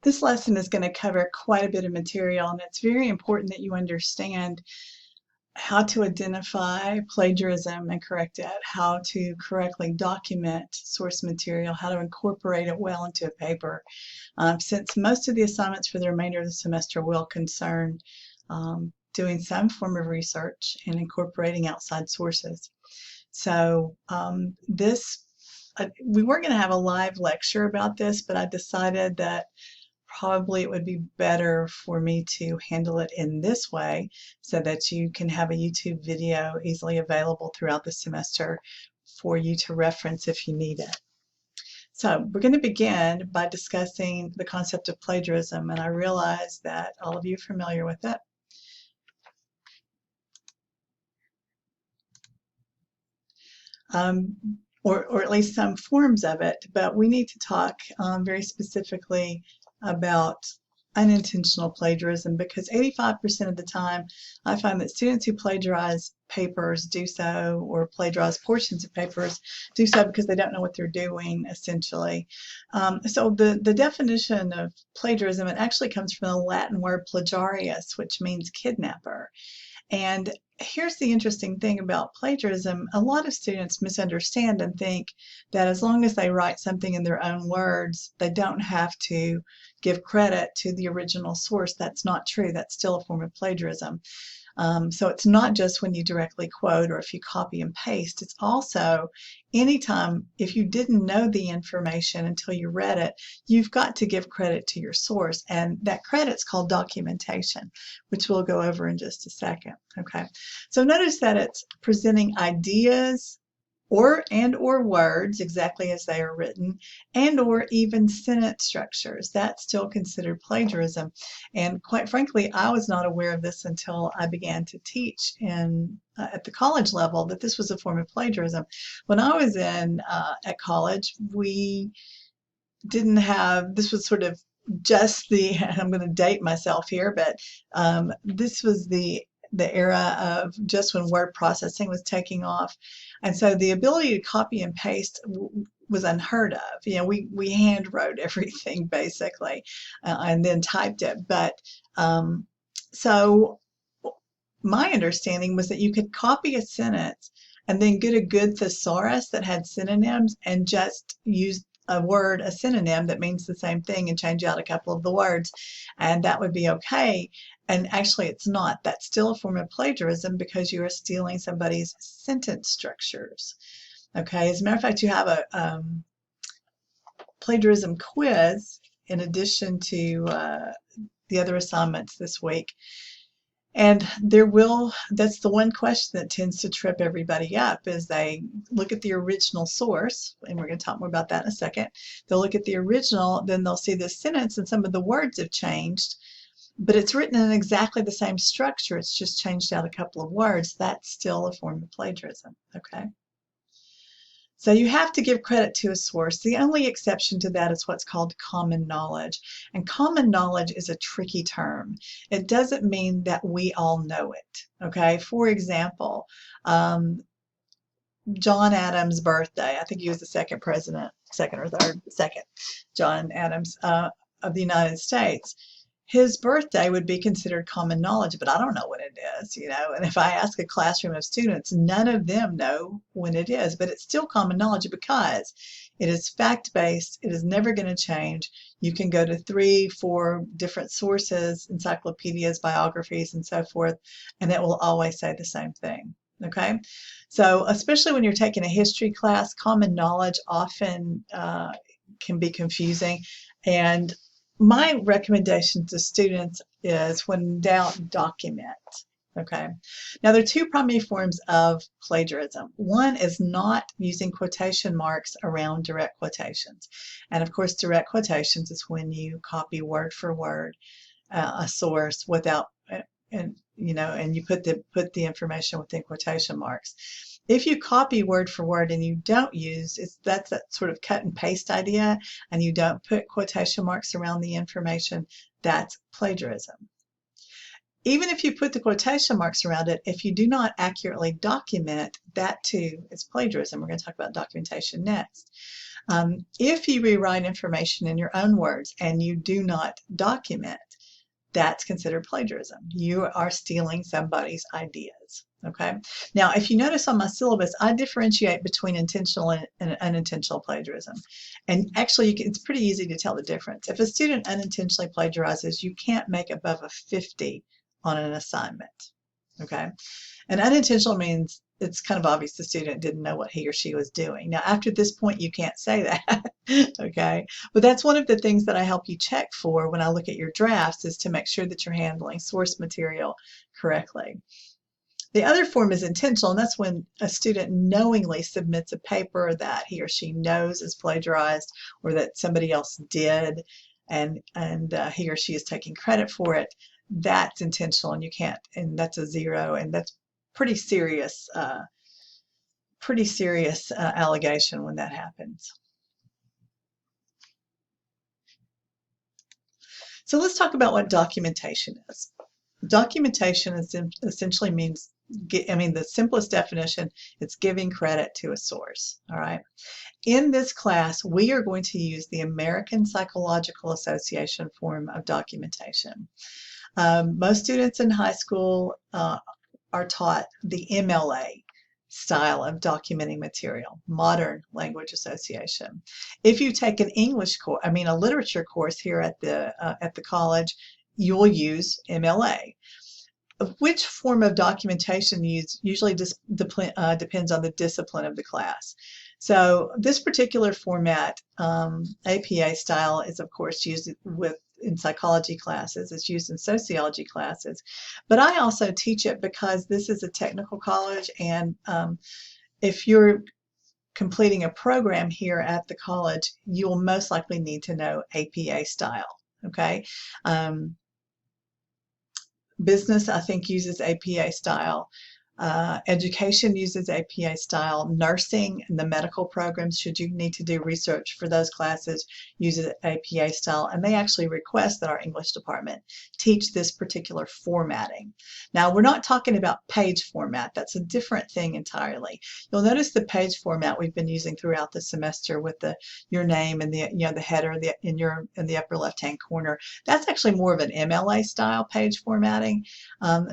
This lesson is going to cover quite a bit of material, and it's very important that you understand how to identify plagiarism and correct it, how to correctly document source material, how to incorporate it well into a paper, since most of the assignments for the remainder of the semester will concern doing some form of research and incorporating outside sources. So we weren't going to have a live lecture about this, but I decided that probably it would be better for me to handle it in this way so that you can have a YouTube video easily available throughout the semester for you to reference if you need it. So we're going to begin by discussing the concept of plagiarism, and I realize that all of you are familiar with it. Or at least some forms of it, but we need to talk very specifically about unintentional plagiarism, because 85% of the time I find that students who plagiarize papers do so, or plagiarize portions of papers do so because they don't know what they're doing, essentially. So the definition of plagiarism, it actually comes from the Latin word plagiarius, which means kidnapper. And here's the interesting thing about plagiarism. A lot of students misunderstand and think that as long as they write something in their own words, they don't have to give credit to the original source. That's not true. That's still a form of plagiarism. So it's not just when you directly quote or if you copy and paste. It's also anytime, if you didn't know the information until you read it, you've got to give credit to your source. And that credit's called documentation, which we'll go over in just a second. Okay. So notice that it's presenting ideas or words exactly as they are written, and or even sentence structures. That's still considered plagiarism. And quite frankly, I was not aware of this until I began to teach at the college level, that this was a form of plagiarism. When I was at college, we didn't have, this was sort of just I'm going to date myself here, but this was the era of just when word processing was taking off. And so the ability to copy and paste was unheard of. You know, we hand wrote everything basically, and then typed it. But so my understanding was that you could copy a sentence and then get a good thesaurus that had synonyms and just use a synonym that means the same thing, and change out a couple of the words, and that would be okay. And actually it's not. That's still a form of plagiarism because you are stealing somebody's sentence structures. Okay, as a matter of fact, you have a plagiarism quiz in addition to the other assignments this week. And that's the one question that tends to trip everybody up, is they look at the original source, and we're going to talk more about that in a second. They'll look at the original, then they'll see this sentence and some of the words have changed, but it's written in exactly the same structure. It's just changed out a couple of words. That's still a form of plagiarism, okay? So you have to give credit to a source. The only exception to that is what's called common knowledge. And common knowledge is a tricky term. It doesn't mean that we all know it. Okay, for example, John Adams' birthday. I think he was the second president, second, John Adams of the United States. His birthday would be considered common knowledge, but I don't know what it is, you know. And if I ask a classroom of students, none of them know when it is, but it's still common knowledge because it is fact-based. It is never going to change. You can go to 3, 4 different sources, encyclopedias, biographies, and so forth, and it will always say the same thing. Okay, so especially when you're taking a history class, common knowledge often can be confusing. And my recommendation to students is, when in doubt, document. Okay. Now, there are 2 primary forms of plagiarism. One is not using quotation marks around direct quotations. And of course, direct quotations is when you copy word for word a source without, and you put the information within quotation marks. If you copy word for word and you don't use, that's that sort of cut and paste idea, and you don't put quotation marks around the information, that's plagiarism. Even if you put the quotation marks around it, if you do not accurately document, that too is plagiarism. We're going to talk about documentation next. If you rewrite information in your own words and you do not document, that's considered plagiarism. You are stealing somebody's ideas. Okay. Now, if you notice on my syllabus, I differentiate between intentional and unintentional plagiarism. And actually, it's pretty easy to tell the difference. If a student unintentionally plagiarizes, you can't make above a 50 on an assignment. Okay. And unintentional means it's kind of obvious the student didn't know what he or she was doing. Now, after this point, you can't say that, okay? But that's one of the things that I help you check for when I look at your drafts, is to make sure that you're handling source material correctly. The other form is intentional, and that's when a student knowingly submits a paper that he or she knows is plagiarized or that somebody else did, and he or she is taking credit for it. That's intentional, and you can't, and that's a 0, and that's pretty serious allegation when that happens. So let's talk about what documentation is. Documentation essentially means, the simplest definition, it's giving credit to a source. All right. In this class, we are going to use the American Psychological Association form of documentation. Most students in high school are taught the MLA style of documenting material, Modern Language Association. If you take an English course, a literature course here at the college, you will use MLA. Which form of documentation you use usually just depends on the discipline of the class. So this particular format, APA style, is of course used in psychology classes. It's used in sociology classes, but I also teach it because this is a technical college, and if you're completing a program here at the college, you will most likely need to know APA style. Okay. Business, I think, uses APA style. Education uses APA style. Nursing and the medical programs, should you need to do research for those classes, uses APA style. And they actually request that our English department teach this particular formatting. Now, we're not talking about page format. That's a different thing entirely. You'll notice the page format we've been using throughout the semester with your name and the header in the upper left-hand corner. That's actually more of an MLA style page formatting.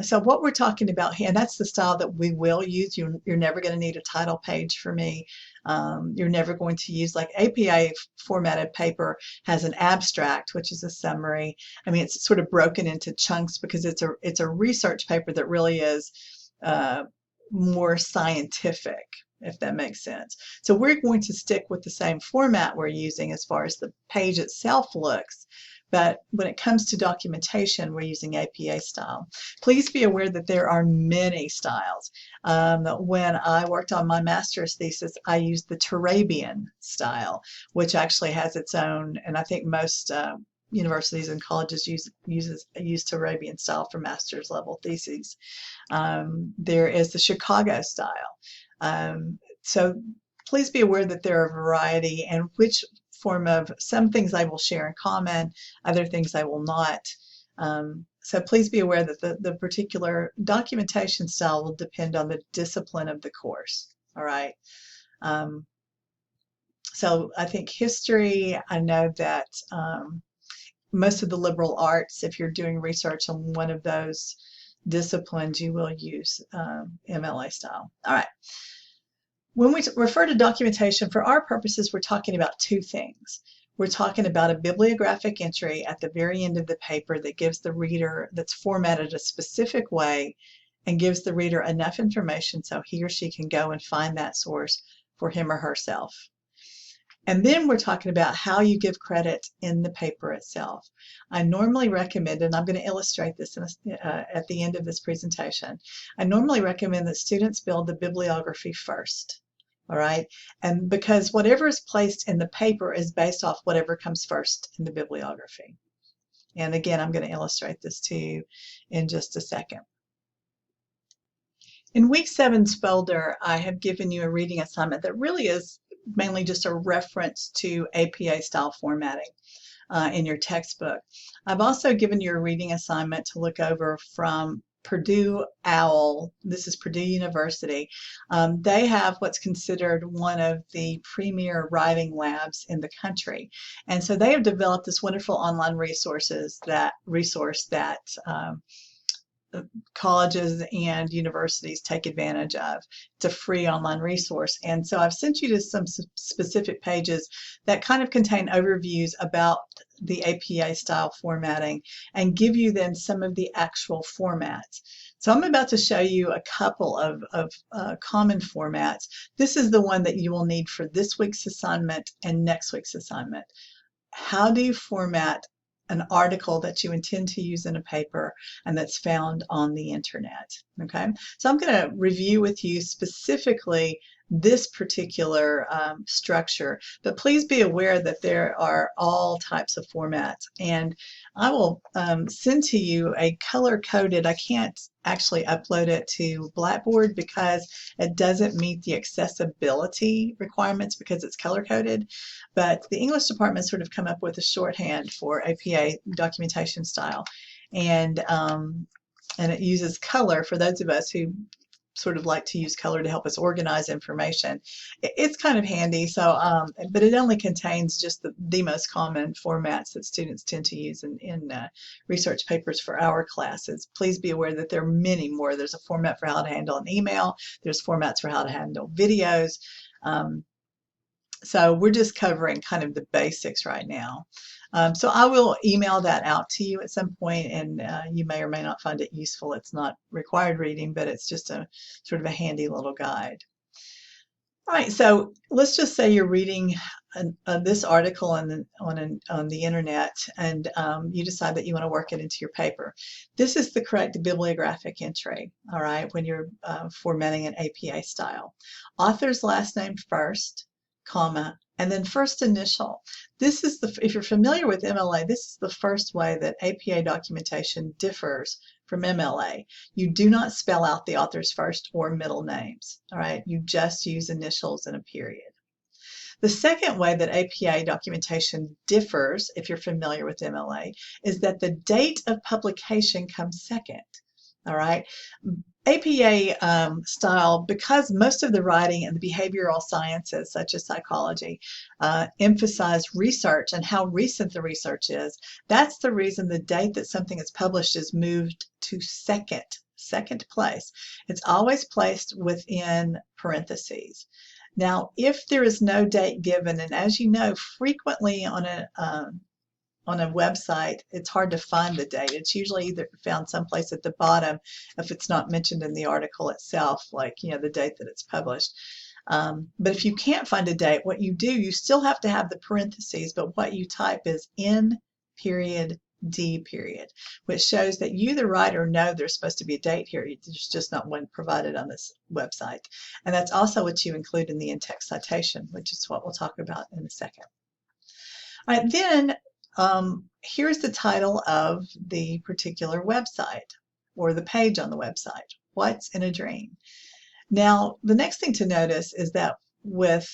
So what we're talking about here, and that's the style that we will use. You're never going to need a title page for me. You're never going to use, like, APA formatted paper has an abstract, which is a summary. It's sort of broken into chunks because it's a research paper that really is more scientific, if that makes sense. So we're going to stick with the same format we're using as far as the page itself looks. But when it comes to documentation, we're using APA style. Please be aware that there are many styles. When I worked on my master's thesis, I used the Turabian style, which actually has its own, and I think most universities and colleges use Turabian style for master's level theses. There is the Chicago style. So please be aware that there are a variety, and which form of, some things I will share in common, other things I will not. So please be aware that the particular documentation style will depend on the discipline of the course. All right. So I think history, I know that most of the liberal arts, if you're doing research on one of those disciplines, you will use MLA style. All right. When we refer to documentation, for our purposes, we're talking about two things. We're talking about a bibliographic entry at the very end of the paper that gives the reader, that's formatted a specific way and gives the reader enough information so he or she can go and find that source for him or herself. And then we're talking about how you give credit in the paper itself. I normally recommend, and I'm going to illustrate this at the end of this presentation, I normally recommend that students build the bibliography first. All right, and because whatever is placed in the paper is based off whatever comes first in the bibliography. And again, I'm going to illustrate this to you in just a second. In week 7's folder, I have given you a reading assignment that really is mainly just a reference to APA style formatting in your textbook. I've also given you a reading assignment to look over from Purdue OWL. This is Purdue University. They have what's considered one of the premier writing labs in the country. And so they have developed this wonderful online resource that colleges and universities take advantage of. It's a free online resource. And so I've sent you to some specific pages that kind of contain overviews about the APA style formatting and give you then some of the actual formats. So I'm about to show you a couple of common formats. This is the one that you will need for this week's assignment and next week's assignment. How do you format an article that you intend to use in a paper and that's found on the internet? Okay, so I'm going to review with you specifically this particular structure, but please be aware that there are all types of formats, and I will send to you a color-coded. I can't actually upload it to Blackboard because it doesn't meet the accessibility requirements because it's color-coded, but the English department sort of come up with a shorthand for APA documentation style, and it uses color for those of us who sort of like to use color to help us organize information. It's kind of handy. So, but it only contains just the most common formats that students tend to use in research papers for our classes. Please be aware that there are many more. There's a format for how to handle an email. There's formats for how to handle videos. So we're just covering kind of the basics right now. So I will email that out to you at some point, and you may or may not find it useful. It's not required reading, but it's just a sort of a handy little guide. All right, so let's just say you're reading this article on the internet, and you decide that you want to work it into your paper. This is the correct bibliographic entry, all right, when you're formatting an APA style. Author's last name first, comma, and then first initial. This is if you're familiar with MLA, this is the first way that APA documentation differs from MLA. You do not spell out the author's first or middle names, all right? You just use initials and a period. The second way that APA documentation differs, if you're familiar with MLA, is that the date of publication comes second, all right? APA style, because most of the writing and the behavioral sciences, such as psychology, emphasize research and how recent the research is, that's the reason the date that something is published is moved to second place. It's always placed within parentheses. Now, if there is no date given, and as you know, frequently on a website, it's hard to find the date. It's usually either found someplace at the bottom if it's not mentioned in the article itself, like, the date that it's published. But if you can't find a date, what you do, you still have to have the parentheses, but what you type is N period D period, which shows that you, the writer, know there's supposed to be a date here. There's just not one provided on this website. And that's also what you include in the in-text citation, which is what we'll talk about in a second. All right, then here's the title of the particular website or the page on the website. What's in a Dream? Now, the next thing to notice is that with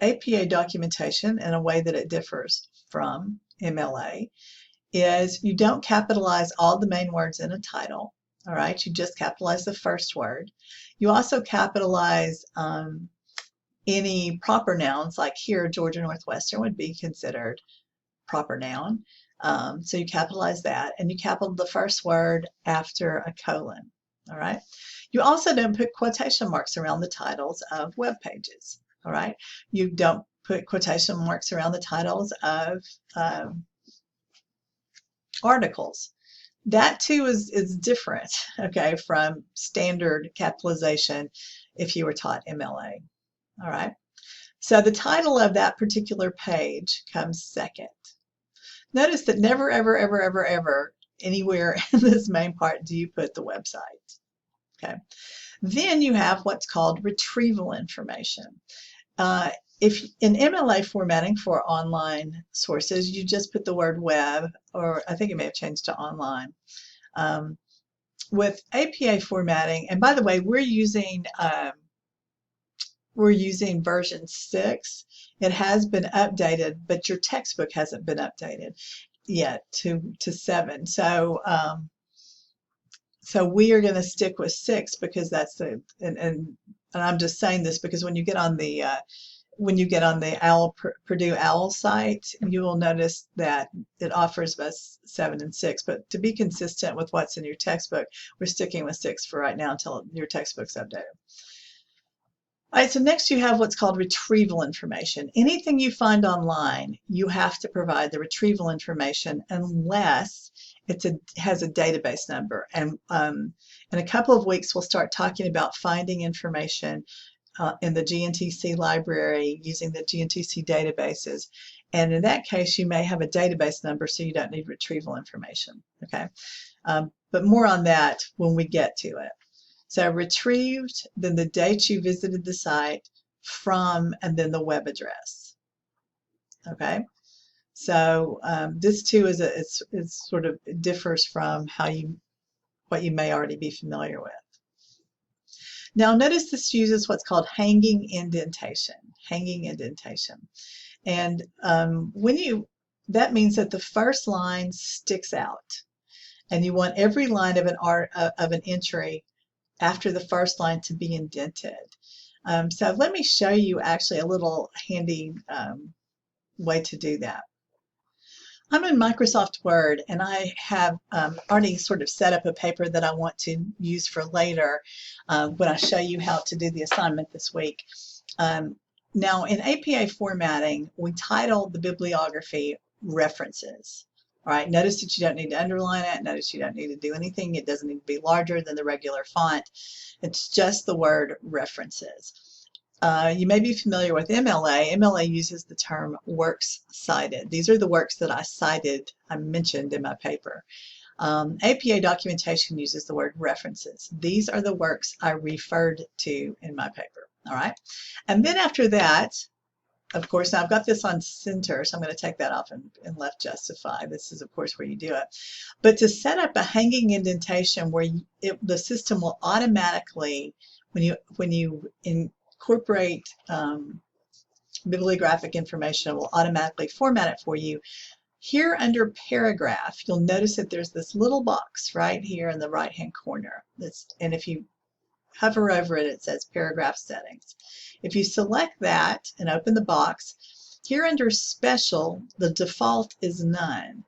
APA documentation, in a way that it differs from MLA, is you don't capitalize all the main words in a title. All right, you just capitalize the first word. You also capitalize any proper nouns, like here, Georgia Northwestern would be considered proper noun. So you capitalize that, and you capital the first word after a colon. All right. You also don't put quotation marks around the titles of web pages. All right. You don't put quotation marks around the titles of articles. That too is different, okay, from standard capitalization if you were taught MLA. All right. So the title of that particular page comes second. Notice that never, ever, ever, ever, ever, anywhere in this main part do you put the website. Okay. Then you have what's called retrieval information. If in MLA formatting for online sources, you just put the word web, or I think it may have changed to online. With APA formatting, and by the way, we're using version 6. It has been updated, but your textbook hasn't been updated yet to 7. So so we are going to stick with 6 because that's the, and I'm just saying this because when you get on the Purdue OWL site, you will notice that it offers us 7 and 6. But to be consistent with what's in your textbook, we're sticking with 6 for right now until your textbook's updated. All right, so next you have what's called retrieval information. Anything you find online, you have to provide the retrieval information unless has a database number. And in a couple of weeks, we'll start talking about finding information in the GNTC library using the GNTC databases. And in that case, you may have a database number, so you don't need retrieval information. Okay, but more on that when we get to it. So retrieved, then the date you visited the site, from, and then the web address. Okay, so this too is it's sort of differs from what you may already be familiar with. Now notice this uses what's called hanging indentation. Hanging indentation, and that means that the first line sticks out, and you want every line of an entry after the first line to be indented. So let me show you actually a little handy way to do that. I'm in Microsoft Word, and I have already sort of set up a paper that I want to use for later when I show you how to do the assignment this week. Now in APA formatting, we title the bibliography references. All right, notice that you don't need to underline it. Notice you don't need to do anything. It doesn't need to be larger than the regular font. It's just the word references. You may be familiar with MLA. MLA uses the term works cited. These are the works that I mentioned in my paper. APA documentation uses the word references. These are the works I referred to in my paper. All right, and then after that, of course, now I've got this on center, so I'm going to take that off and left justify. This is, of course, where you do it. But to set up a hanging indentation where the system will automatically, when you incorporate bibliographic information, it will automatically format it for you. Here under paragraph, you'll notice that there's this little box right here in the right-hand corner. And if you hover over it, it says paragraph settings. If you select that and open the box, here under special, the default is none.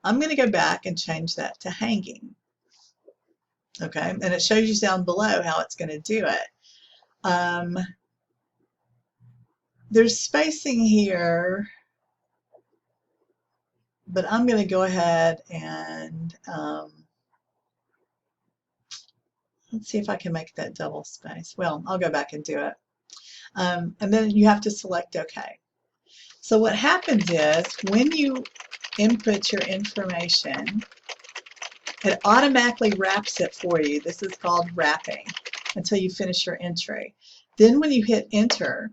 I'm going to go back and change that to hanging. Okay, and it shows you down below how it's going to do it. There's spacing here, but I'm going to go ahead and let's see if I can make that double space. Well, I'll go back and do it. And then you have to select OK. So what happens is when you input your information, it automatically wraps it for you. This is called wrapping until you finish your entry. Then when you hit enter,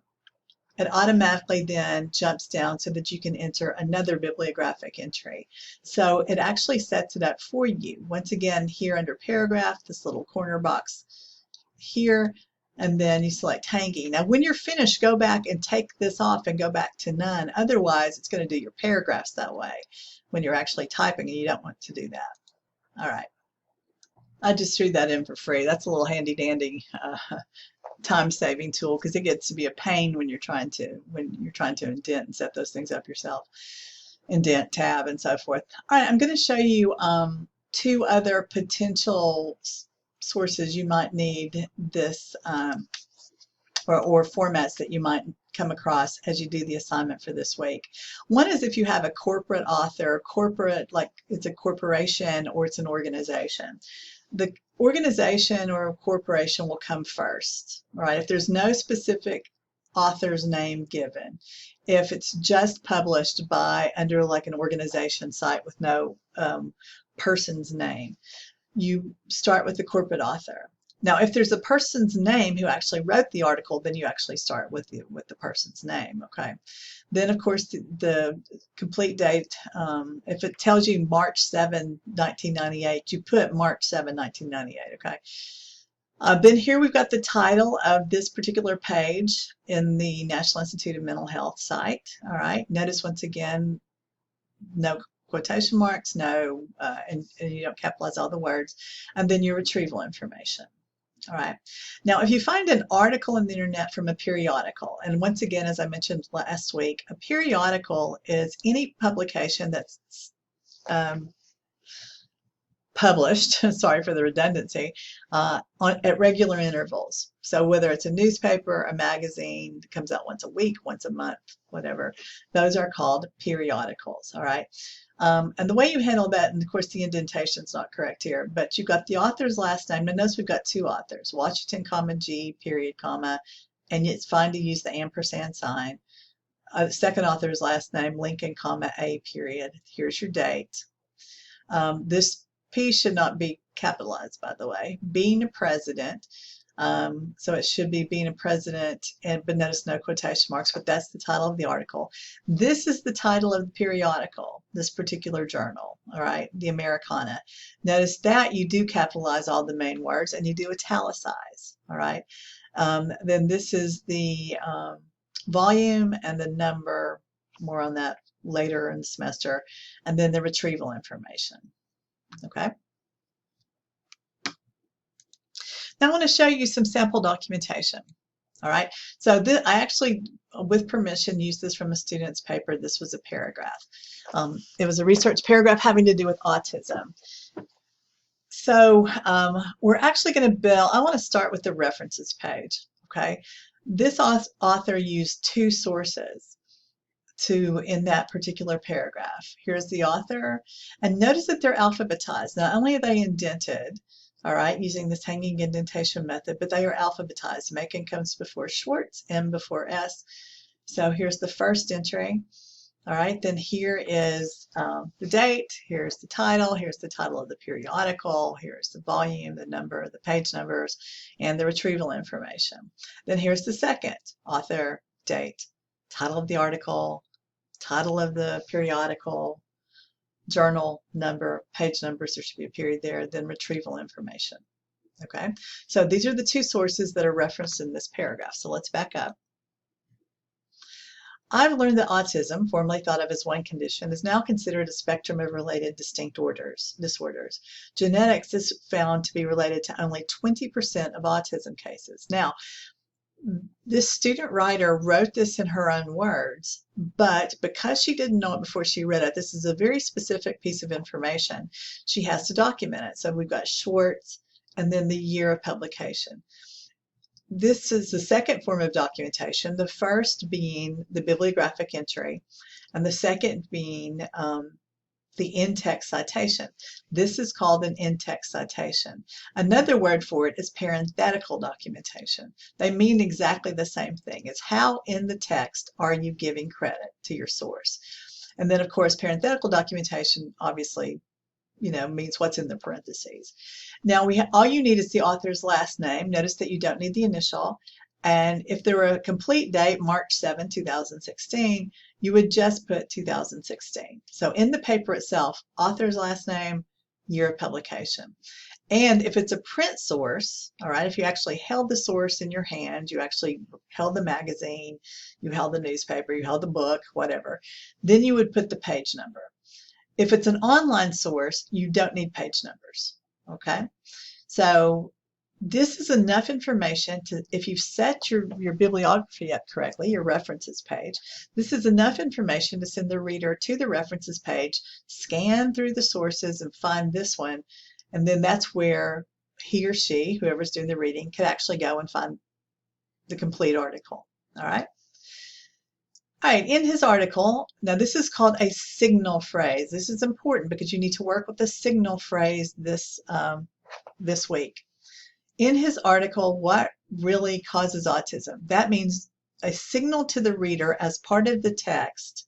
it automatically then jumps down so that you can enter another bibliographic entry. So it actually sets it up for you. Once again, here under paragraph, this little corner box here, and then you select hanging. Now when you're finished, go back and take this off and go back to none. Otherwise, it's going to do your paragraphs that way when you're actually typing, and you don't want to do that. All right. I just threw that in for free. That's a little handy dandy time-saving tool because it gets to be a pain when you're trying to indent and set those things up yourself. Indent, tab, and so forth. All right, I'm going to show you 2 other potential sources you might need this or formats that you might come across as you do the assignment for this week. One is if you have a corporate author, like it's a corporation or it's an organization. The organization or corporation will come first, right? If there's no specific author's name given, if it's just published under like an organization site with no person's name, you start with the corporate author. Now, if there's a person's name who actually wrote the article, then you actually start with the person's name, okay? Then, of course, the complete date, if it tells you March 7, 1998, you put March 7, 1998, okay? Then here we've got the title of this particular page in the National Institute of Mental Health site, all right? Notice once again, no quotation marks, no, and you don't capitalize all the words, and then your retrieval information. All right. Now, if you find an article on the internet from a periodical, and once again, as I mentioned last week, a periodical is any publication that's published, sorry for the redundancy, at regular intervals. So whether it's a newspaper, a magazine, it comes out once a week, once a month, whatever, those are called periodicals, all right? And the way you handle that, and of course the indentation is not correct here, but you've got the author's last name. Now notice we've got two authors, Washington, comma, G, period, comma, and it's fine to use the ampersand sign. Second author's last name, Lincoln, comma, A, period. Here's your date. This P should not be capitalized, by the way. Being a president, so it should be being a president, but notice no quotation marks, but that's the title of the article. This is the title of the periodical, this particular journal, all right, the Americana. Notice that you do capitalize all the main words and you do italicize, all right. Then this is the volume and the number, more on that later in the semester, and then the retrieval information. Okay. Now I want to show you some sample documentation. All right. So I actually, with permission, used this from a student's paper. This was a paragraph. It was a research paragraph having to do with autism. So we're actually going to build, I want to start with the references page. Okay. This author used two sources in that particular paragraph. Here's the author, and notice that they're alphabetized. Not only are they indented, all right, using this hanging indentation method, but they are alphabetized. Macon comes before Schwartz, M before S. So here's the first entry. All right, then here is the date, here's the title of the periodical, here's the volume, the number, the page numbers, and the retrieval information. Then here's the second, author, date, title of the article, title of the periodical, journal number, page numbers, there should be a period there, then retrieval information. Okay, so these are the two sources that are referenced in this paragraph. So let's back up. I've learned that autism, formerly thought of as one condition, is now considered a spectrum of related distinct disorders. Genetics is found to be related to only 20% of autism cases. Now, this student writer wrote this in her own words, but because she didn't know it before she read it, this is a very specific piece of information. She has to document it. So we've got Schwartz and then the year of publication. This is the second form of documentation, the first being the bibliographic entry, and the second being the in-text citation. This is called an in-text citation. Another word for it is parenthetical documentation. They mean exactly the same thing. It's how in the text are you giving credit to your source. And then, of course, parenthetical documentation obviously means what's in the parentheses. Now, all you need is the author's last name. Notice that you don't need the initial. And if there were a complete date, March 7, 2016, you would just put 2016. So in the paper itself, author's last name, year of publication. And if it's a print source, all right, if you actually held the source in your hand, you actually held the magazine, you held the newspaper, you held the book, whatever, then you would put the page number. If it's an online source, you don't need page numbers, okay? So this is enough information to, if you've set your bibliography up correctly, your references page, this is enough information to send the reader to the references page, scan through the sources and find this one, and then that's where he or she, whoever's doing the reading, could actually go and find the complete article, all right? All right, in his article, now this is called a signal phrase. This is important because you need to work with the signal phrase this week. In his article, what really causes autism? That means a signal to the reader as part of the text,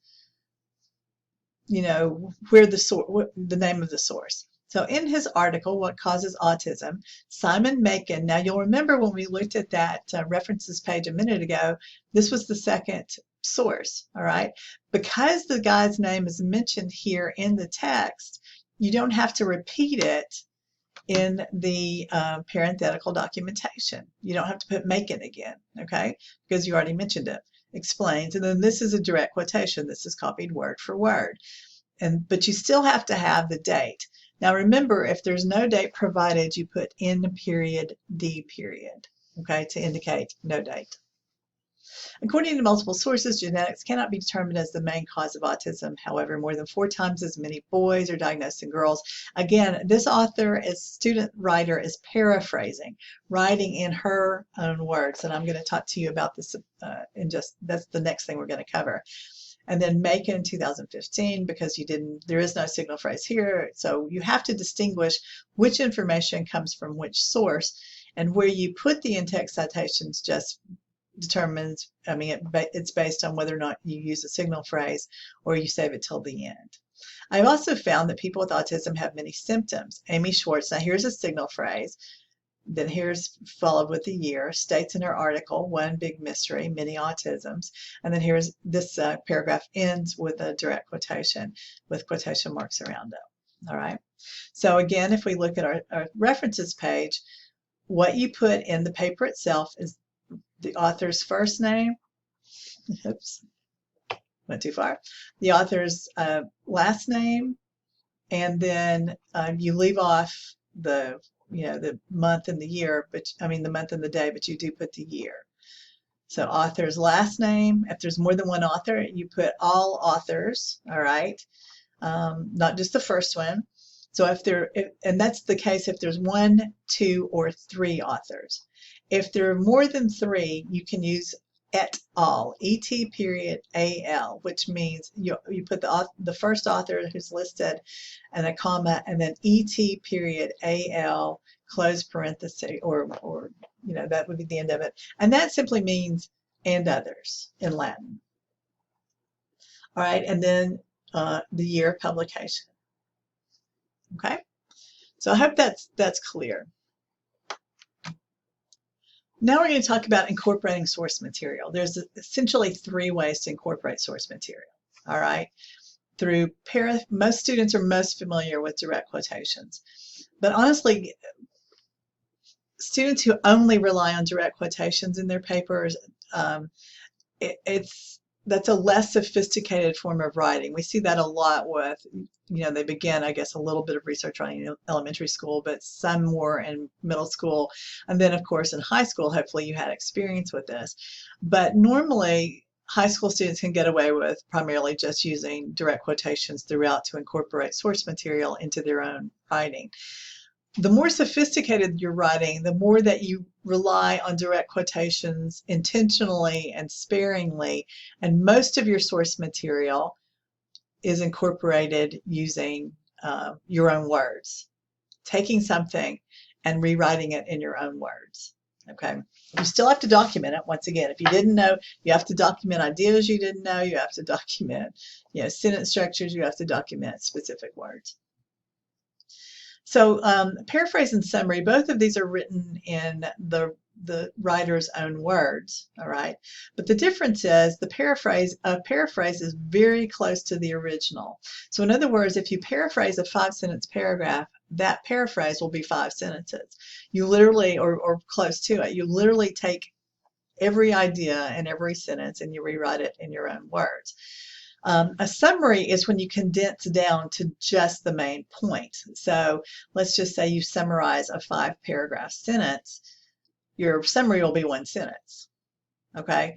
where the name of the source. So in his article, What Causes Autism, Simon Macon, now you'll remember when we looked at that references page a minute ago, this was the second source, all right? Because the guy's name is mentioned here in the text, you don't have to repeat it in the parenthetical documentation. You don't have to put Macon again, okay? Because you already mentioned it. Explains, and then this is a direct quotation. This is copied word for word. but you still have to have the date. Now remember, if there's no date provided, you put N period D period, okay, to indicate no date. According to multiple sources, genetics cannot be determined as the main cause of autism. However, more than 4 times as many boys are diagnosed than girls. Again, this author, student writer, is paraphrasing, writing in her own words. And I'm going to talk to you about this that's the next thing we're going to cover. And then Macon 2015, because there is no signal phrase here. So you have to distinguish which information comes from which source, and where you put the in-text citations just determines, it's based on whether or not you use a signal phrase or you save it till the end. I've also found that people with autism have many symptoms. Amy Schwartz, now here's a signal phrase, then here's followed with the year, states in her article, one big mystery, many autisms, and then here's this paragraph ends with a direct quotation with quotation marks around it. All right. So again, if we look at our references page, what you put in the paper itself is the author's first name, oops, went too far, the author's last name, and then you leave off the month and the year, the month and the day, but you do put the year. So author's last name, if there's more than one author, you put all authors, all right, not just the first one. So and that's the case if there's 1, 2, or 3 authors. If there are more than 3, you can use et al, et period al, which means you put the first author who's listed and a comma, and then et period al, close parenthesis, or that would be the end of it. And that simply means and others in Latin. All right, and then the year of publication. Okay, so I hope that's clear. Now we're going to talk about incorporating source material. There's essentially 3 ways to incorporate source material. All right, most students are most familiar with direct quotations, but honestly, students who only rely on direct quotations in their papers, that's a less sophisticated form of writing. We see that a lot with, they begin, I guess, a little bit of research writing in elementary school, but some more in middle school. And then, of course, in high school, hopefully you had experience with this. But normally, high school students can get away with primarily just using direct quotations throughout to incorporate source material into their own writing. The more sophisticated you're writing, the more that you rely on direct quotations intentionally and sparingly, and most of your source material is incorporated using your own words, taking something and rewriting it in your own words. Okay, you still have to document it. Once again, if you didn't know, you have to document ideas you didn't know. You have to document, sentence structures. You have to document specific words. So paraphrase and summary, both of these are written in the writer's own words, all right? But the difference is a paraphrase is very close to the original. So in other words, if you paraphrase a 5-sentence paragraph, that paraphrase will be 5 sentences. You literally, or close to it, you literally take every idea in every sentence and you rewrite it in your own words. A summary is when you condense down to just the main point. So let's just say you summarize a 5-paragraph sentence. Your summary will be 1 sentence. Okay?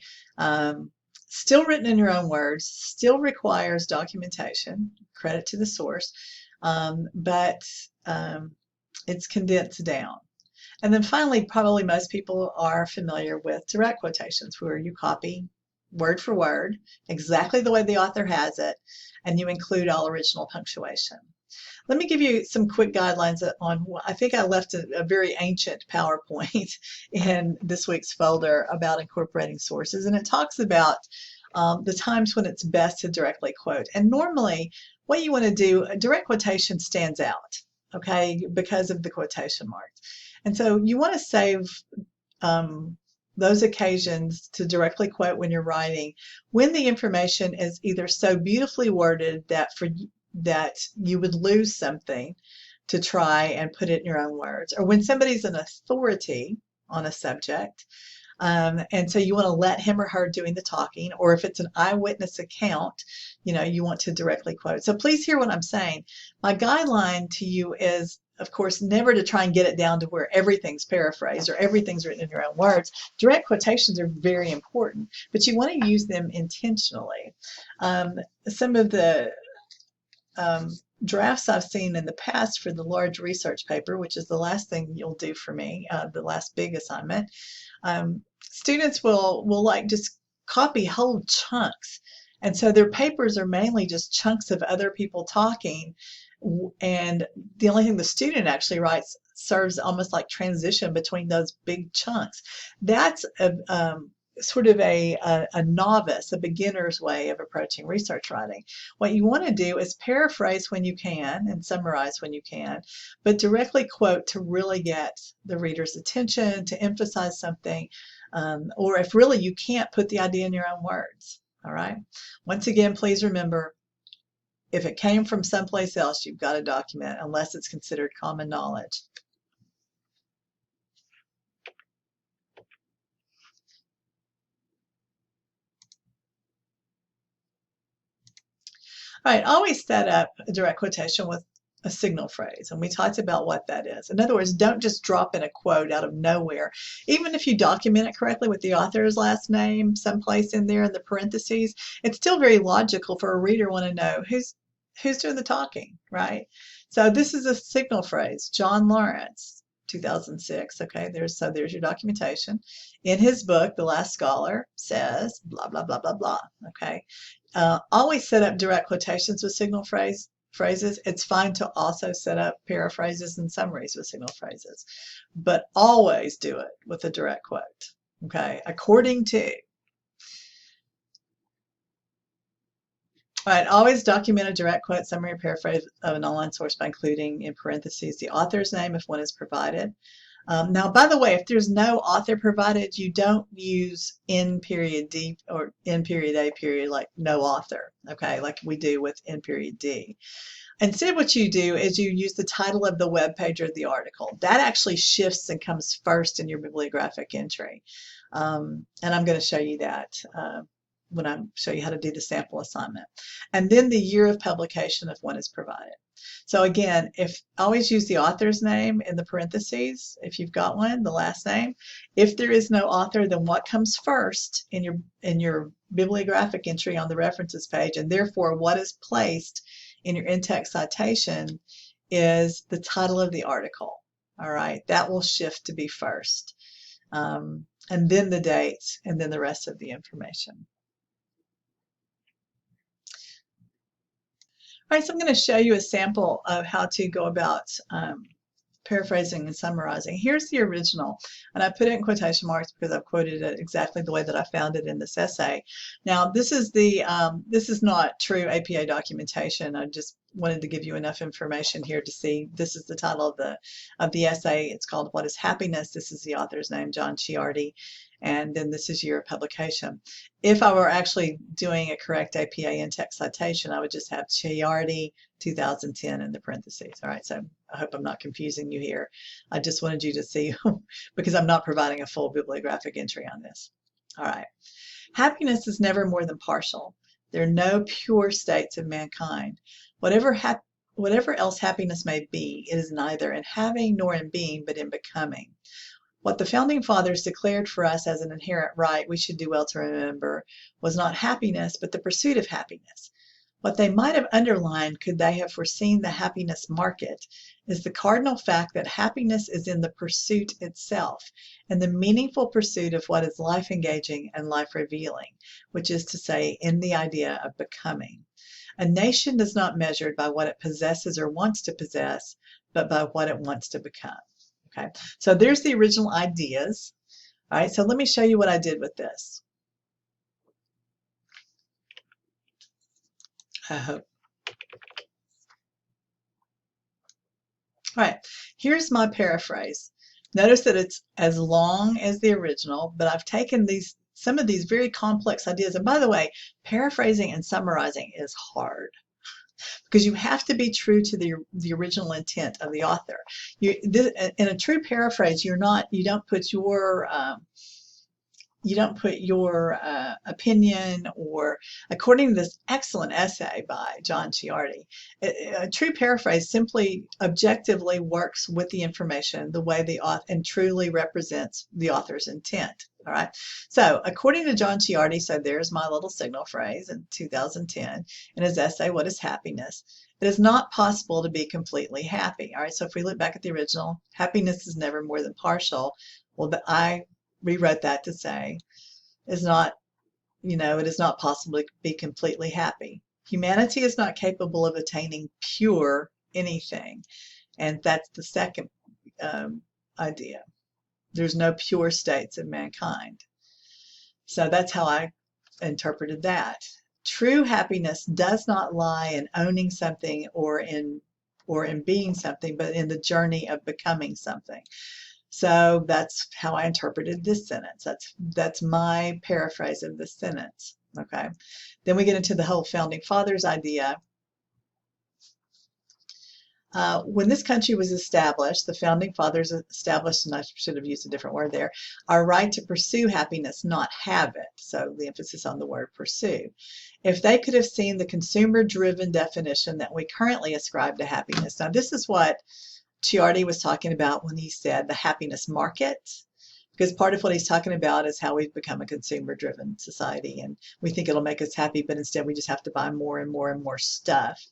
Still written in your own words, still requires documentation, credit to the source, but it's condensed down. And then finally, probably most people are familiar with direct quotations, where you copy word for word, exactly the way the author has it, and you include all original punctuation. Let me give you some quick guidelines on, I think I left a very ancient PowerPoint in this week's folder about incorporating sources, and it talks about the times when it's best to directly quote. And normally, what you want to do, a direct quotation stands out, okay, because of the quotation marks. And so you want to save those occasions to directly quote when you're writing, when the information is either so beautifully worded that you would lose something to try and put it in your own words, or when somebody's an authority on a subject, and so you want to let him or her doing the talking, or if it's an eyewitness account, you want to directly quote. So please hear what I'm saying. My guideline to you is, of course, never to try and get it down to where everything's paraphrased or everything's written in your own words. Direct quotations are very important, but you want to use them intentionally. Some of the drafts I've seen in the past for the large research paper, which is the last thing you'll do for me, the last big assignment, students will like just copy whole chunks. And so their papers are mainly just chunks of other people talking, and the only thing the student actually writes serves almost like transition between those big chunks. That's sort of a novice, a beginner's way of approaching research writing. What you want to do is paraphrase when you can and summarize when you can, but directly quote to really get the reader's attention, to emphasize something, or if really you can't, put the idea in your own words. All right. Once again, please remember, if it came from someplace else, you've got to document unless it's considered common knowledge. All right, always set up a direct quotation with a signal phrase, and we talked about what that is. In other words, don't just drop in a quote out of nowhere. Even if you document it correctly with the author's last name someplace in there in the parentheses, it's still very logical for a reader to want to know who's doing the talking, right? So this is a signal phrase. John Lawrence, 2006. Okay, there's your documentation. In his book, The Last Scholar, says blah blah blah blah blah. Okay, always set up direct quotations with signal phrases. It's fine to also set up paraphrases and summaries with signal phrases, but always do it with a direct quote. Okay, according to. All right, always document a direct quote, summary, or paraphrase of an online source by including in parentheses the author's name if one is provided. Now, by the way, if there's no author provided, you don't use N period D or N period A period, like no author, okay, like we do with N period D. Instead, what you do is you use the title of the web page or the article. That actually shifts and comes first in your bibliographic entry. And I'm going to show you that when I show you how to do the sample assignment. And then the year of publication if one is provided. So again, always use the author's name in the parentheses if you've got one, the last name. If there is no author, then what comes first in your bibliographic entry on the references page, and therefore what is placed in your in-text citation, is the title of the article. All right, that will shift to be first, and then the date, and then the rest of the information. All right, so I'm going to show you a sample of how to go about paraphrasing and summarizing. Here's the original, and I put it in quotation marks because I've quoted it exactly the way that I found it in this essay. Now, this is not true APA documentation. I just wanted to give you enough information here to see. This is the title of the essay. It's called "What is Happiness?" This is the author's name, John Ciardi, and then this is year of publication. If I were actually doing a correct APA in-text citation, I would just have Ciardi 2010 in the parentheses. All right, so I hope I'm not confusing you here. I just wanted you to see because I'm not providing a full bibliographic entry on this. All right. Happiness is never more than partial. There are no pure states of mankind. Whatever else happiness may be, it is neither in having nor in being, but in becoming. What the Founding Fathers declared for us as an inherent right, we should do well to remember, was not happiness, but the pursuit of happiness. What they might have underlined, could they have foreseen the happiness market, is the cardinal fact that happiness is in the pursuit itself, and the meaningful pursuit of what is life-engaging and life-revealing, which is to say, in the idea of becoming. A nation is not measured by what it possesses or wants to possess, but by what it wants to become. Okay, so there's the original ideas. All right, so let me show you what I did with this. I hope. All right, here's my paraphrase. Notice that it's as long as the original, but I've taken some of these very complex ideas. And by the way, paraphrasing and summarizing is hard, because you have to be true to the original intent of the author. In a true paraphrase, you don't put your you don't put your opinion, or according to this excellent essay by John Ciardi, a true paraphrase simply objectively works with the information the way the author and truly represents the author's intent. All right. So according to John Ciardi, so there's my little signal phrase in 2010 in his essay, What is Happiness? It is not possible to be completely happy. All right. So if we look back at the original, happiness is never more than partial. Well, I rewrote that to say is not, it is not possible to be completely happy. Humanity is not capable of attaining pure anything. And that's the second idea. There's no pure states of mankind. So that's how I interpreted that. True happiness does not lie in owning something or in being something, but in the journey of becoming something. So that's how I interpreted this sentence. That's my paraphrase of this sentence. Okay. Then we get into the whole founding fathers idea. When this country was established, the founding fathers established, and I should have used a different word there, our right to pursue happiness, not have it. So the emphasis on the word pursue. If they could have seen the consumer-driven definition that we currently ascribe to happiness. Now, this is what Ciardi was talking about when he said the happiness market, because part of what he's talking about is how we've become a consumer-driven society, and we think it'll make us happy, but instead we just have to buy more and more and more stuff.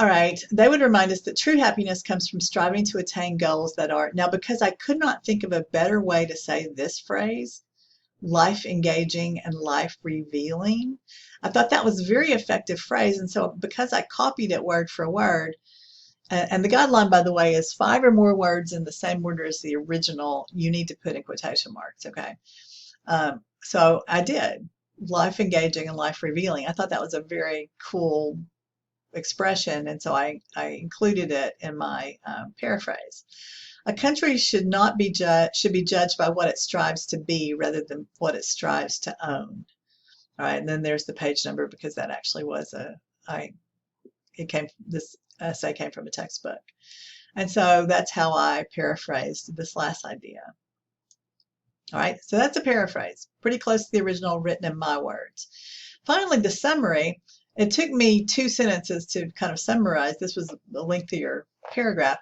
All right, they would remind us that true happiness comes from striving to attain goals that are, now because I could not think of a better way to say this phrase, life engaging and life revealing, I thought that was a very effective phrase, and so because I copied it word for word, and the guideline, by the way, is 5 or more words in the same order as the original, you need to put in quotation marks, okay? So I did, life engaging and life revealing. I thought that was a very cool expression, and so I included it in my paraphrase. A country should be judged by what it strives to be rather than what it strives to own. All right, and then there's the page number because that actually was this essay came from a textbook. And so that's how I paraphrased this last idea. All right, so that's a paraphrase, pretty close to the original written in my words. Finally, the summary. It took me 2 sentences to kind of summarize. This was a lengthier paragraph.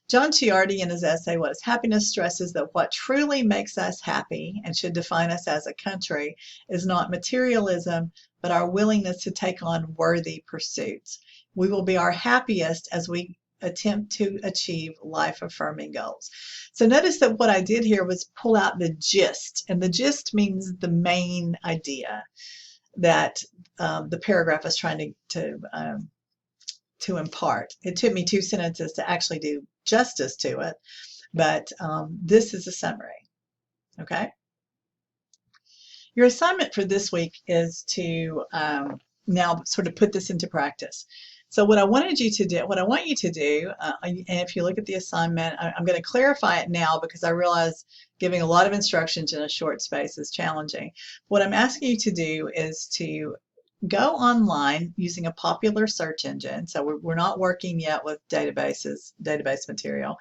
John Ciardi in his essay, What is Happiness?, stresses that what truly makes us happy and should define us as a country is not materialism, but our willingness to take on worthy pursuits. We will be our happiest as we attempt to achieve life-affirming goals. So notice that what I did here was pull out the gist, and the gist means the main idea that the paragraph is trying to impart. It took me 2 sentences to actually do justice to it, but this is a summary. Okay. Your assignment for this week is to now sort of put this into practice. So what I want you to do, and if you look at the assignment, I'm going to clarify it now because I realize giving a lot of instructions in a short space is challenging. What I'm asking you to do is to go online using a popular search engine. So we're not working yet with database material.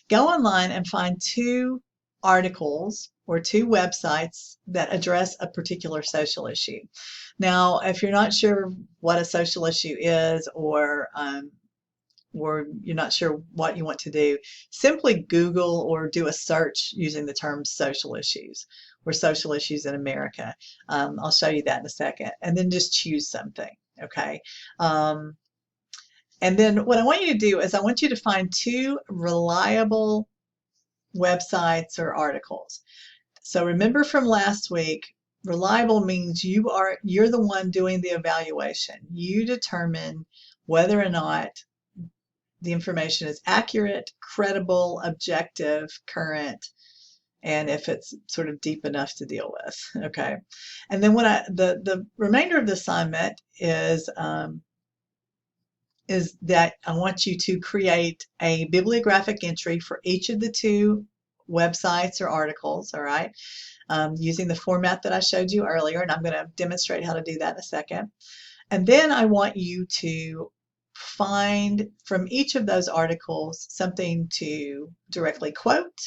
Go online and find 2 articles or 2 websites that address a particular social issue. Now, if you're not sure what a social issue is, or you're not sure what you want to do, simply Google or do a search using the term social issues or social issues in America. I'll show you that in a second. And then just choose something, okay? And then what I want you to do is I want you to find 2 reliable websites or articles. So remember from last week, reliable means you're the one doing the evaluation. You determine whether or not the information is accurate, credible, objective, current, and if it's sort of deep enough to deal with. Okay. And then the remainder of the assignment is that I want you to create a bibliographic entry for each of the 2 websites or articles, all right, using the format that I showed you earlier, and I'm going to demonstrate how to do that in a second. And then I want you to find from each of those articles something to directly quote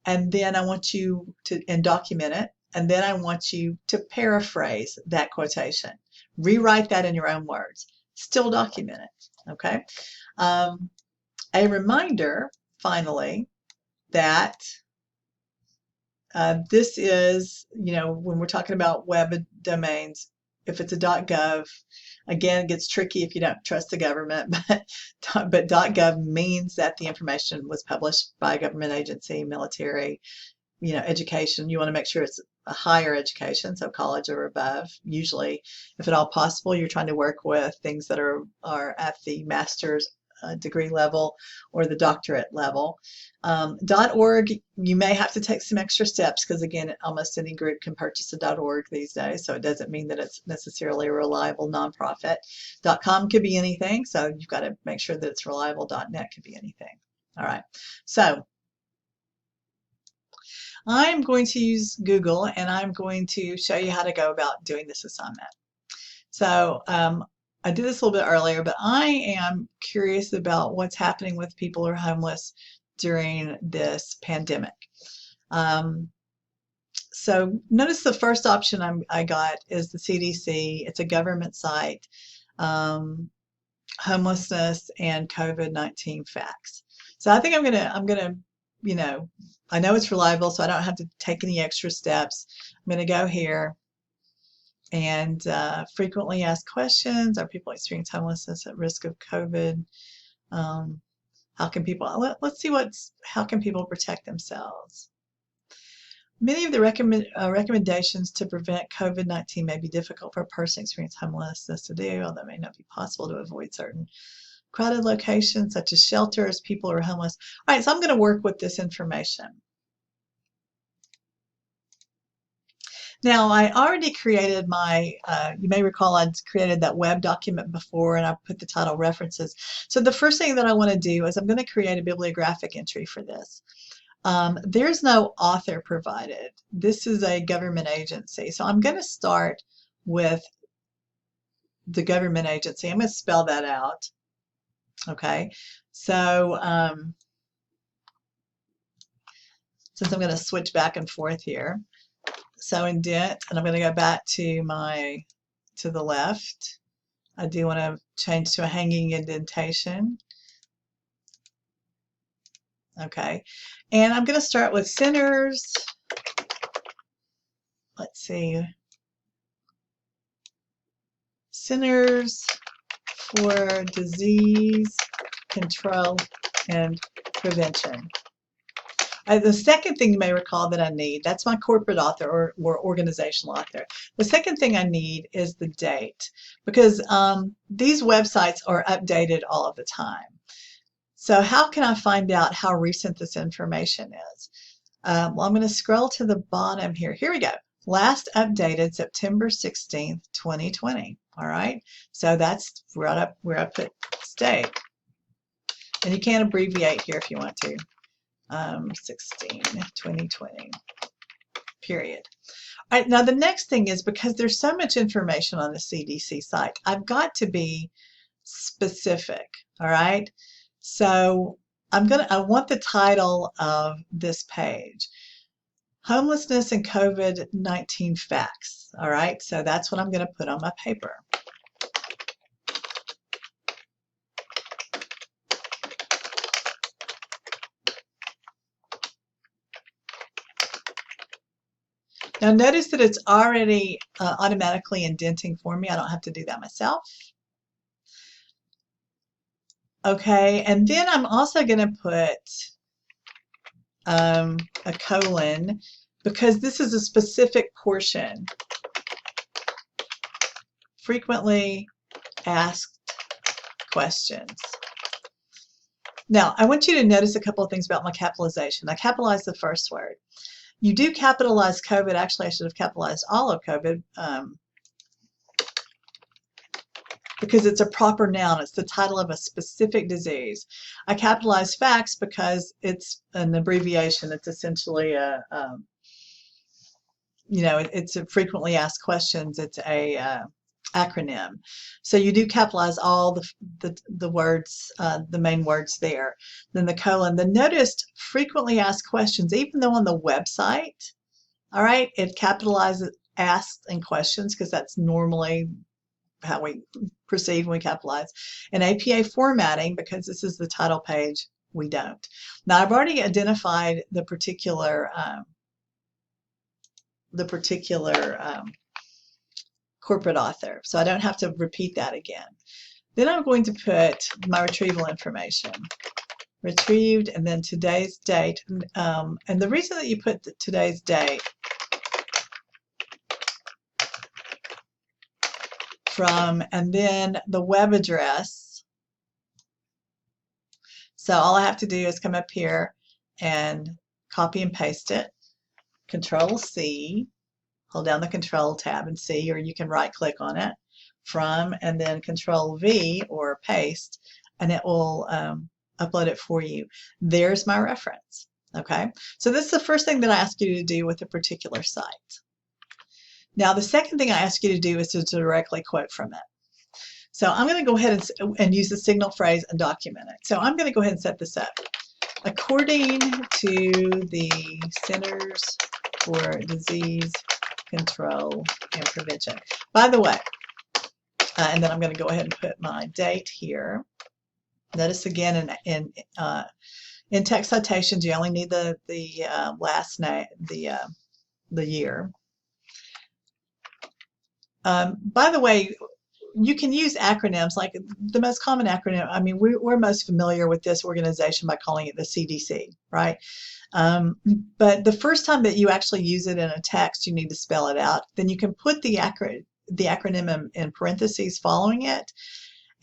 and then I want you to and document it, and then I want you to paraphrase that quotation. Rewrite that in your own words. Still document it, okay? A reminder, finally, that this is, when we're talking about web domains, if it's a .gov, again, it gets tricky if you don't trust the government, but .gov means that the information was published by a government agency, military, education. You want to make sure it's a higher education, so college or above. Usually, if at all possible, you're trying to work with things that are at the master's degree level or the doctorate level. .org, you may have to take some extra steps because, again, almost any group can purchase a .org these days, so it doesn't mean that it's necessarily a reliable nonprofit. .com could be anything, so you've got to make sure that it's reliable. .net could be anything. All right, so I'm going to use Google, and I'm going to show you how to go about doing this assignment. So I did this a little bit earlier, but I am curious about what's happening with people who are homeless during this pandemic. So notice the first option I got is the CDC. It's a government site, homelessness and COVID-19 facts. So I think I'm gonna, I know it's reliable, so I don't have to take any extra steps. I'm gonna go here and frequently asked questions. Are people experiencing homelessness at risk of COVID? How can people, let's see how can people protect themselves? Many of the recommendations to prevent COVID-19 may be difficult for a person experiencing homelessness to do, although it may not be possible to avoid certain crowded locations such as shelters, people who are homeless. All right, so I'm going to work with this information. Now, I already created my, you may recall I'd created that web document before, and I put the title references. So the first thing that I want to do is I'm going to create a bibliographic entry for this. There's no author provided. This is a government agency. So I'm going to start with the government agency. I'm going to spell that out. Okay. So since I'm going to switch back and forth here. So indent, and I'm going to go back to the left. I do want to change to a hanging indentation. Okay, and I'm going to start with centers. Let's see. Centers for Disease Control and Prevention. The second thing you may recall that I need, that's my corporate author or organizational author. The second thing I need is the date, because these websites are updated all of the time. So how can I find out how recent this information is? Well, I'm going to scroll to the bottom here. Here we go. Last updated September 16th, 2020. All right. So that's where I put state. And you can abbreviate here if you want to. 16, 2020, period. All right, now the next thing is, because there's so much information on the CDC site, I've got to be specific, all right? So I want the title of this page, Homelessness and COVID-19 Facts, all right? So that's what I'm going to put on my paper. Now notice that it's already automatically indenting for me. I don't have to do that myself. Okay, and then I'm also going to put a colon, because this is a specific portion. Frequently asked questions. Now, I want you to notice a couple of things about my capitalization. I capitalized the first word. You do capitalize COVID. Actually, I should have capitalized all of COVID because it's a proper noun. It's the title of a specific disease. I capitalize facts because it's an abbreviation. It's essentially it's a frequently asked questions. It's a acronym. So you do capitalize all the words, the main words there. Then the colon. The notice frequently asked questions, even though on the website, all right, it capitalizes asked and questions because that's normally how we proceed when we capitalize. And APA formatting, because this is the title page, we don't. Now I've already identified the particular corporate author, so I don't have to repeat that again. Then I'm going to put my retrieval information. Retrieved, and then today's date. And the reason that you put today's date from, and then the web address. So all I have to do is come up here and copy and paste it. Control C, hold down the Control tab and C, or you can right click on it, from, and then Control V or paste, and it will upload it for you. There's my reference. Okay, so this is the first thing that I ask you to do with a particular site. Now the second thing I ask you to do is to directly quote from it. So I'm going to go ahead and use the signal phrase and document it. So I'm going to go ahead and set this up. According to the Centers for Disease Control and Prevention. By the way, and then I'm going to go ahead and put my date here. Notice again in text citations, you only need the last name, the year. By the way, you can use acronyms, like the most common acronym. I mean, we're most familiar with this organization by calling it the CDC, right? But the first time that you actually use it in a text, you need to spell it out. Then you can put the acronym in parentheses following it,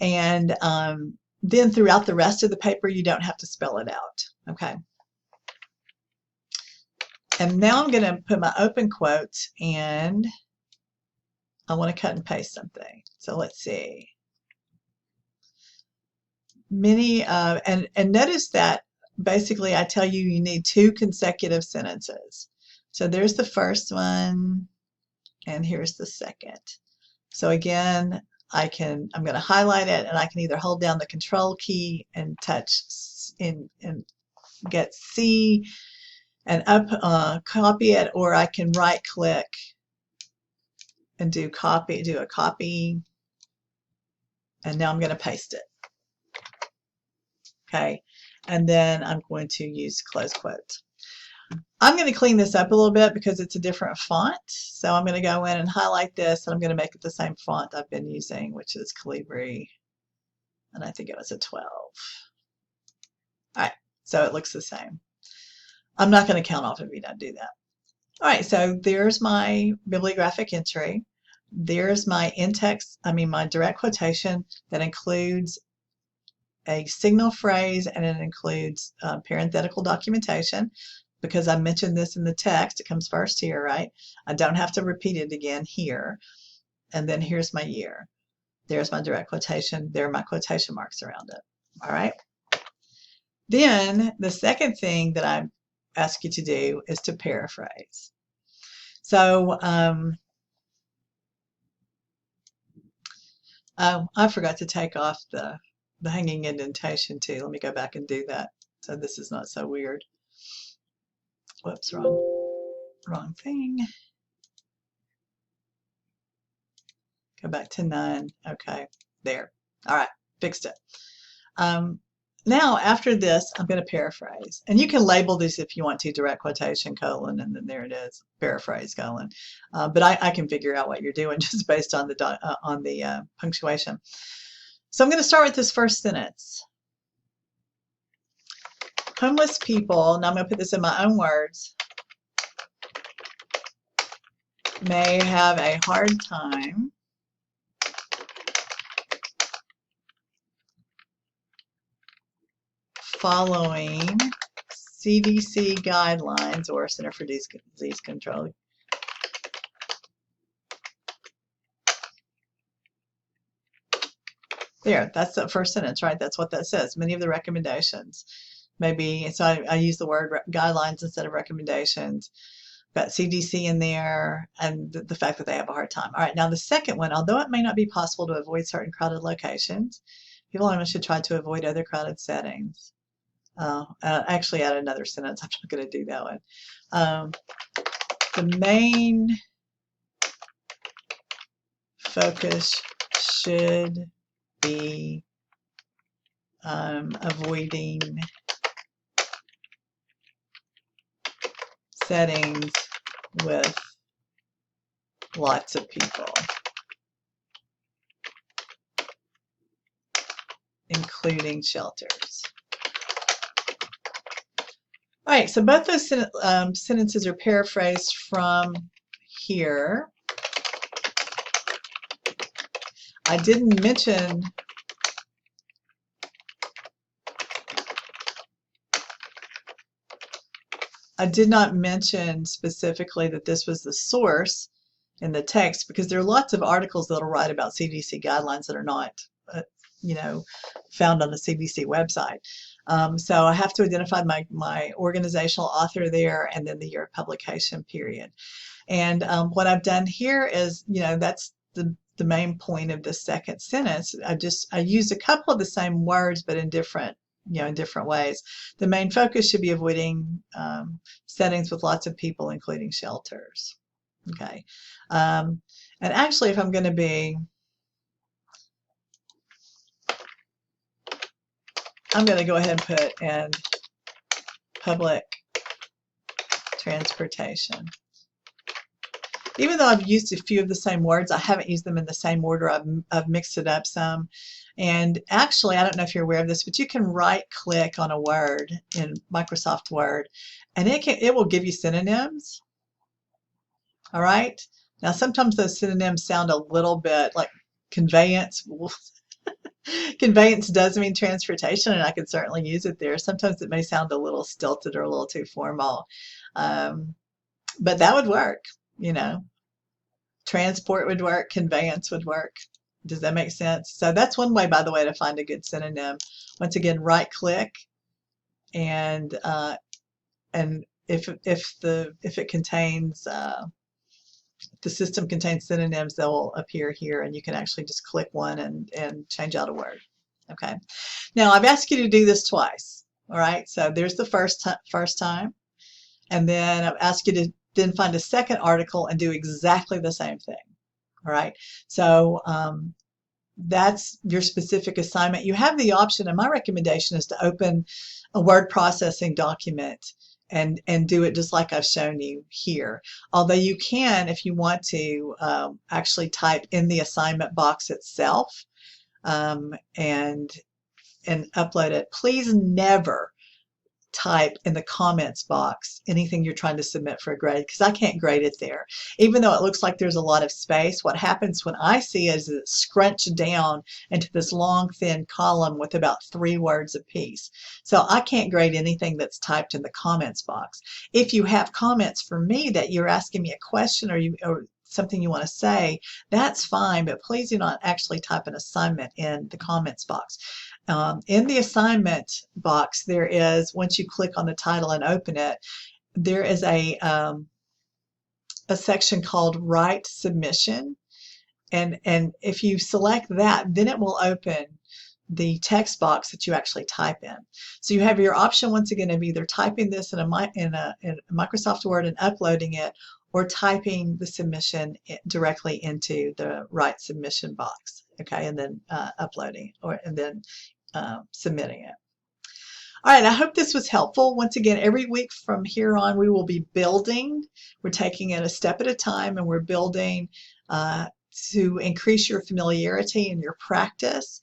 and then throughout the rest of the paper, you don't have to spell it out. Okay. And now I'm going to put my open quotes, and I want to cut and paste something. So let's see. Many and notice that basically I tell you you need 2 consecutive sentences. So there's the first one, and here's the second. So again, I'm going to highlight it, and I can either hold down the Control key and touch and get C and up copy it, or I can right click and do a copy, and now I'm going to paste it. Okay, and then I'm going to use close quotes. I'm going to clean this up a little bit because it's a different font, so I'm going to go in and highlight this, and I'm going to make it the same font I've been using, which is Calibri, and I think it was a 12. All right, so it looks the same. I'm not going to count off if you don't do that. All right, so there's my bibliographic entry. There's my in-text, my direct quotation that includes a signal phrase, and it includes parenthetical documentation because I mentioned this in the text. It comes first here, right? I don't have to repeat it again here. And then here's my year. There's my direct quotation. There are my quotation marks around it. All right. Then the second thing that I ask you to do is to paraphrase. So, oh, I forgot to take off the hanging indentation too. Let me go back and do that so this is not so weird. Whoops, wrong thing. Go back to none. Okay, there. All right, fixed it. Now, after this, I'm going to paraphrase. And you can label these if you want to, direct quotation, colon, and then there it is, paraphrase, colon. But I can figure out what you're doing just based on the punctuation. So I'm going to start with this first sentence. Homeless people, now I'm going to put this in my own words, may have a hard time following CDC guidelines or Center for Disease Control. There, that's the first sentence, right? That's what that says. Many of the recommendations, maybe, so I use the word guidelines instead of recommendations. got CDC in there, and the fact that they have a hard time. All right, now the second one, although it may not be possible to avoid certain crowded locations, people should try to avoid other crowded settings. Actually, add another sentence. I'm not going to do that one. The main focus should be avoiding settings with lots of people, including shelters. All right, so both those sentences are paraphrased from here. I didn't mention I did not mention specifically that this was the source in the text, because there are lots of articles that'll write about CDC guidelines that are not, found on the CDC website. So I have to identify my organizational author there, and then the year of publication period. And what I've done here is, that's the main point of the second sentence. I used a couple of the same words, but in different ways. The main focus should be avoiding settings with lots of people, including shelters. Okay. And actually, if I'm going to be, I'm going to go ahead and put in public transportation. Even though I've used a few of the same words, I haven't used them in the same order. I've mixed it up some. And actually, I don't know if you're aware of this, but you can right-click on a word in Microsoft Word, and it will give you synonyms. All right. Now, sometimes those synonyms sound a little bit like conveyance. Conveyance does mean transportation, and I could certainly use it there. Sometimes it may sound a little stilted or a little too formal, but that would work. Transport would work, conveyance would work. Does that make sense? So that's one way, by the way, to find a good synonym. Once again, right click, and if it contains the system contains synonyms, they'll appear here, and you can actually just click one and change out a word. Okay. Now I've asked you to do this twice. All right. So there's the first time, and then I've asked you to then find a second article and do exactly the same thing. All right. So that's your specific assignment. You have the option, and my recommendation is to open a word processing document and do it just like I've shown you here. Although you can, if you want to, actually type in the assignment box itself and upload it. Please never type in the comments box anything you're trying to submit for a grade, because I can't grade it there. Even though it looks like there's a lot of space, what happens when I see it is it's scrunched down into this long, thin column with about 3 words apiece. So I can't grade anything that's typed in the comments box. If you have comments for me that you're asking me a question or something you want to say, that's fine, but please do not actually type an assignment in the comments box. In the assignment box, there is, once you click on the title and open it, there is a section called Write Submission. And if you select that, then it will open the text box that you actually type in. So you have your option, once again, of either typing this in a Microsoft Word and uploading it, or typing the submission directly into the Write Submission box. Okay, and then uploading, and then submitting it. All right, I hope this was helpful. Once again, every week from here on, we will be building. We're taking it a step at a time, and we're building to increase your familiarity and your practice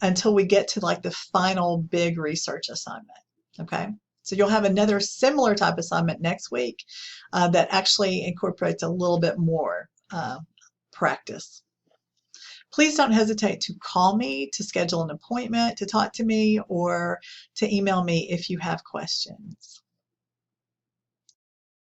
until we get to like the final big research assignment. Okay, so you'll have another similar type assignment next week that actually incorporates a little bit more practice. Please don't hesitate to call me to schedule an appointment, to talk to me, or to email me if you have questions.